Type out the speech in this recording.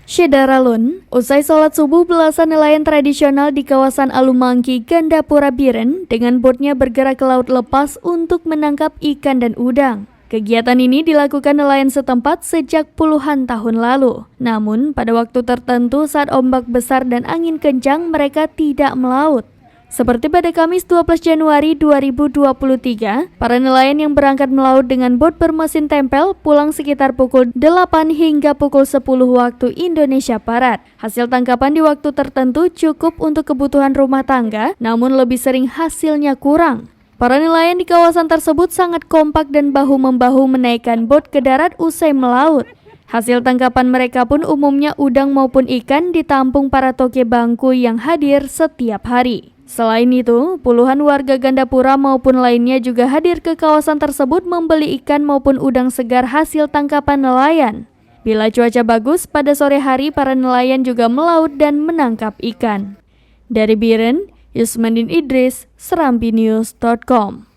Syedaralun, usai sholat subuh belasan nelayan tradisional di kawasan Alumangki, Gandapura Biren dengan botnya bergerak ke laut lepas untuk menangkap ikan dan udang. Kegiatan ini dilakukan nelayan setempat sejak puluhan tahun lalu. Namun, pada waktu tertentu saat ombak besar dan angin kencang mereka tidak melaut. Seperti pada Kamis 12 Januari 2023, para nelayan yang berangkat melaut dengan bot bermesin tempel pulang sekitar pukul 8 hingga pukul 10 waktu Indonesia Barat. Hasil tangkapan di waktu tertentu cukup untuk kebutuhan rumah tangga, namun lebih sering hasilnya kurang. Para nelayan di kawasan tersebut sangat kompak dan bahu-membahu menaikkan bot ke darat usai melaut. Hasil tangkapan mereka pun umumnya udang maupun ikan ditampung para toke bangku yang hadir setiap hari. Selain itu, puluhan warga Gandapura maupun lainnya juga hadir ke kawasan tersebut membeli ikan maupun udang segar hasil tangkapan nelayan. Bila cuaca bagus, pada sore hari para nelayan juga melaut dan menangkap ikan. Dari Biren, Yusmandin Idris, serambinews.com.